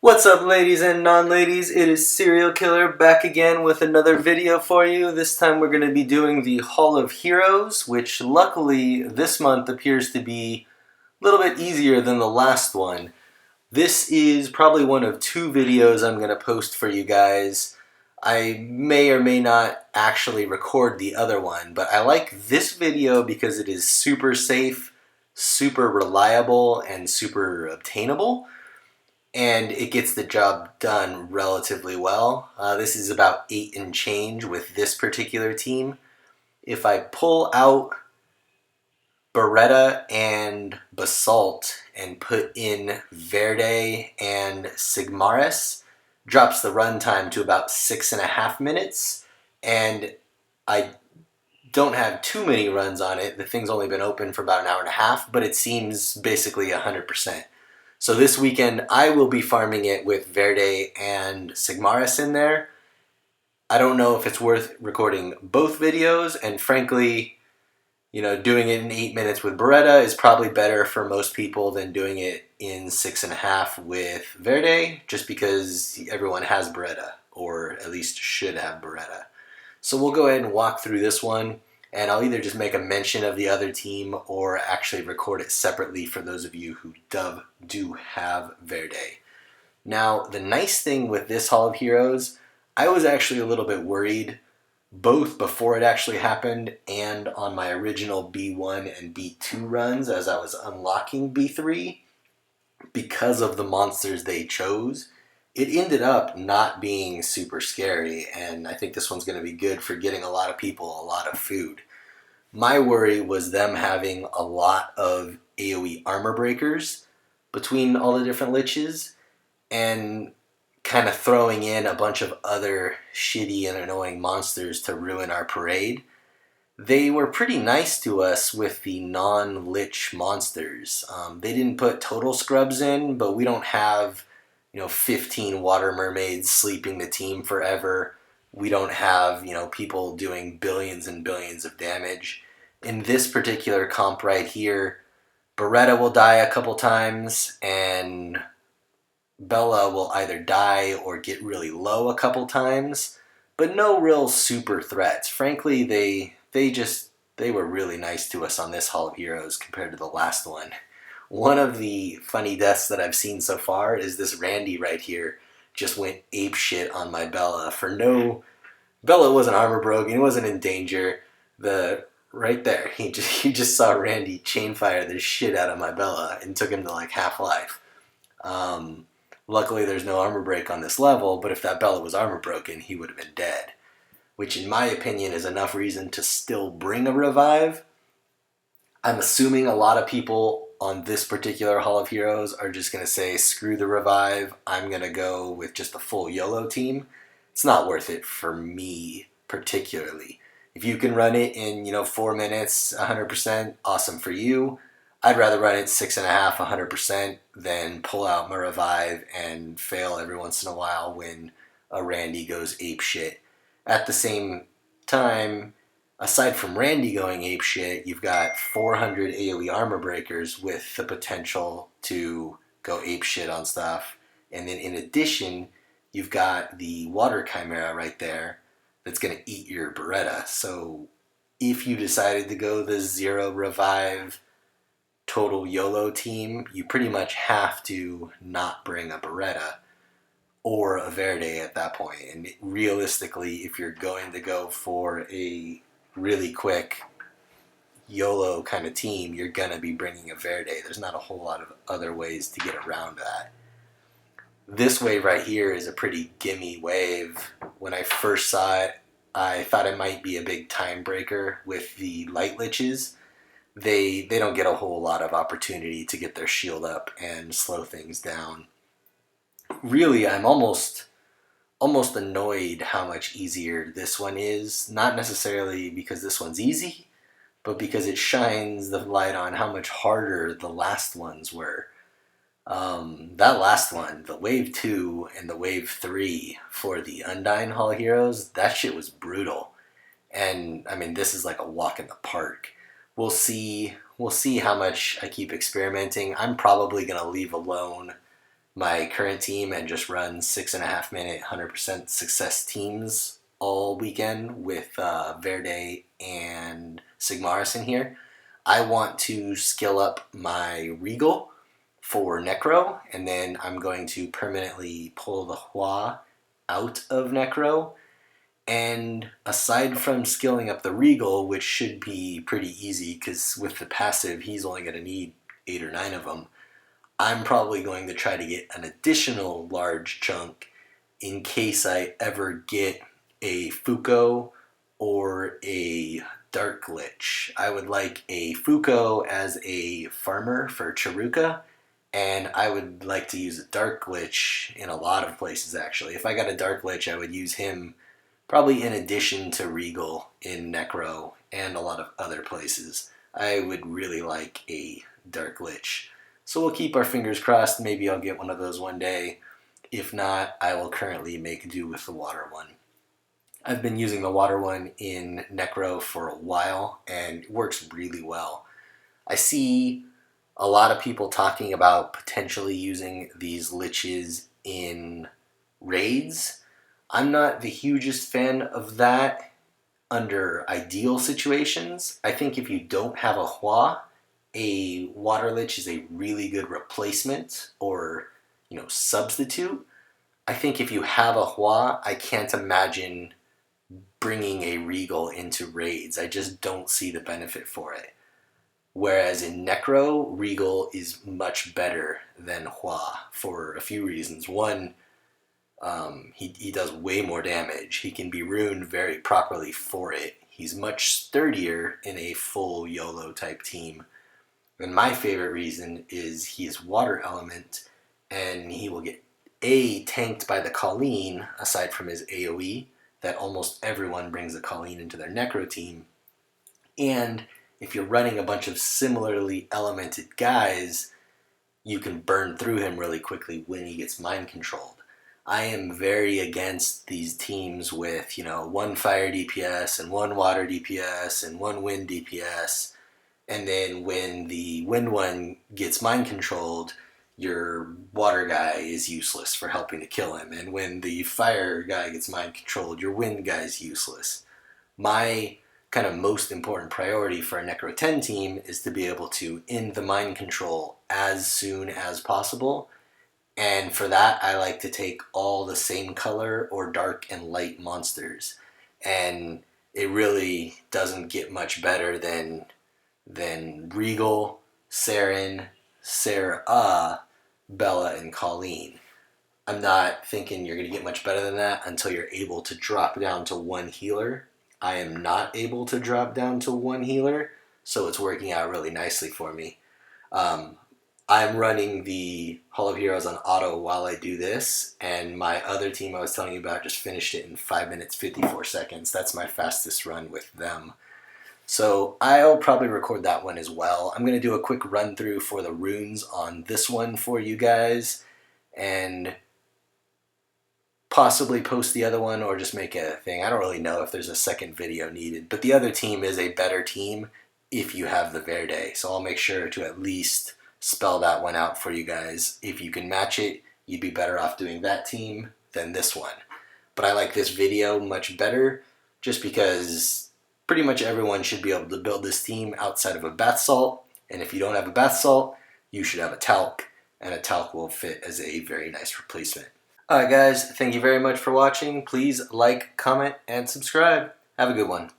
What's up, ladies and non-ladies? It is Cerealkiler back again with another video for you. This time we're going to be doing the Hall of Heroes, which luckily this month appears to be a little bit easier than the last one. This is probably one of two videos I'm going to post for you guys. I may or may not actually record the other one, but I like this video because it is super safe, super reliable, and super obtainable. And it gets the job done relatively well. This is about 8 and change with this particular team. If I pull out Baretta and Basalt and put in Verde and Sigmarus, drops the runtime to about 6.5 minutes, and I don't have too many runs on it. The thing's only been open for about an hour and a half, but it seems basically 100%. So this weekend, I will be farming it with Verde and Sigmarus in there. I don't know if it's worth recording both videos, and frankly, doing it in 8 minutes with Baretta is probably better for most people than doing it in 6.5 with Verde, just because everyone has Baretta, or at least should have Baretta. So we'll go ahead and walk through this one, and I'll either just make a mention of the other team or actually record it separately for those of you who do have Verde. Now, the nice thing with this Hall of Heroes, I was actually a little bit worried, both before it actually happened and on my original B1 and B2 runs as I was unlocking B3, because of the monsters they chose. It ended up not being super scary, and I think this one's going to be good for getting a lot of people a lot of food. My worry was them having a lot of AoE armor breakers between all the different liches, and kind of throwing in a bunch of other shitty and annoying monsters to ruin our parade. They were pretty nice to us with the non-lich monsters. They didn't put total scrubs in, but we don't have 15 water mermaids sleeping the team forever. We don't have, people doing billions and billions of damage. In this particular comp right here, Baretta will die a couple times, and Bella will either die or get really low a couple times, but no real super threats. Frankly, they were really nice to us on this Hall of Heroes compared to the last one. One of the funny deaths that I've seen so far is this Randy right here just went ape shit on my Bella for no... Bella wasn't armor broken, he wasn't in danger. Right there, he just saw Randy chainfire the shit out of my Bella and took him to like half life. Luckily there's no armor break on this level, but if that Bella was armor broken, he would have been dead. Which in my opinion is enough reason to still bring a revive. I'm assuming a lot of people on this particular Hall of Heroes are just going to say, screw the revive, I'm going to go with just a full YOLO team. It's not worth it for me particularly. If you can run it in 4 minutes, 100%, awesome for you. I'd rather run it 6.5, 100% than pull out my revive and fail every once in a while when a Randy goes ape shit. At the same time, aside from Randy going apeshit, you've got 400 AoE armor breakers with the potential to go apeshit on stuff. And then in addition, you've got the water chimera right there that's going to eat your Baretta. So if you decided to go the 0 revive total YOLO team, you pretty much have to not bring a Baretta or a Verde at that point. And realistically, if you're going to go for a really quick YOLO kind of team, you're going to be bringing a Verde. There's not a whole lot of other ways to get around that. This wave right here is a pretty gimme wave. When I first saw it, I thought it might be a big time breaker with the light liches. They don't get a whole lot of opportunity to get their shield up and slow things down. Really, I'm almost annoyed how much easier this one is. Not necessarily because this one's easy, but because it shines the light on how much harder the last ones were. That last one, the Wave 2 and the Wave 3 for the Undyne Hall of Heroes, that shit was brutal. And, I mean, this is like a walk in the park. We'll see how much I keep experimenting. I'm probably going to leave alone my current team and just run 6.5 minute 100% success teams all weekend with Verde and Sigmarus in here. I want to skill up my Rigel for Necro, and then I'm going to permanently pull the HOH out of Necro. And aside from skilling up the Rigel, which should be pretty easy because with the passive he's only going to need 8 or 9 of them, I'm probably going to try to get an additional large chunk in case I ever get a Fuco or a Dark Lich. I would like a Fuco as a farmer for Chiruka, and I would like to use a Dark Lich in a lot of places actually. If I got a Dark Lich, I would use him probably in addition to Rigel in Necro and a lot of other places. I would really like a Dark Lich. So we'll keep our fingers crossed. Maybe I'll get one of those one day. If not, I will currently make do with the water one. I've been using the water one in Necro for a while and it works really well. I see a lot of people talking about potentially using these liches in raids. I'm not the hugest fan of that under ideal situations. I think if you don't have a HOH, a water lich is a really good replacement or, substitute. I think if you have a HOH, I can't imagine bringing a Rigel into raids. I just don't see the benefit for it. Whereas in Necro, Rigel is much better than HOH for a few reasons. One, he does way more damage. He can be runed very properly for it. He's much sturdier in a full YOLO type team. And my favorite reason is he is water element, and he will get tanked by the Colleen, aside from his AoE, that almost everyone brings a Colleen into their Necro team. And if you're running a bunch of similarly elemented guys, you can burn through him really quickly when he gets mind controlled. I am very against these teams with, one fire DPS and one water DPS and one wind DPS. And then when the wind one gets mind controlled, your water guy is useless for helping to kill him. And when the fire guy gets mind controlled, your wind guy is useless. My kind of most important priority for a Necro 10 team is to be able to end the mind control as soon as possible. And for that, I like to take all the same color or dark and light monsters. And it really doesn't get much better than Rigel, Saren, Sarah, Bella, and Colleen. I'm not thinking you're going to get much better than that until you're able to drop down to one healer. I am not able to drop down to one healer, so it's working out really nicely for me. I'm running the Hall of Heroes on auto while I do this, and my other team I was telling you about just finished it in 5 minutes 54 seconds. That's my fastest run with them. So I'll probably record that one as well. I'm going to do a quick run through for the runes on this one for you guys, and possibly post the other one or just make a thing. I don't really know if there's a second video needed, but the other team is a better team if you have the Verde. So I'll make sure to at least spell that one out for you guys. If you can match it, you'd be better off doing that team than this one. But I like this video much better just because pretty much everyone should be able to build this team outside of a Basalt. And if you don't have a Basalt, you should have a Talc, and a Talc will fit as a very nice replacement. Alright guys, thank you very much for watching. Please like, comment, and subscribe. Have a good one.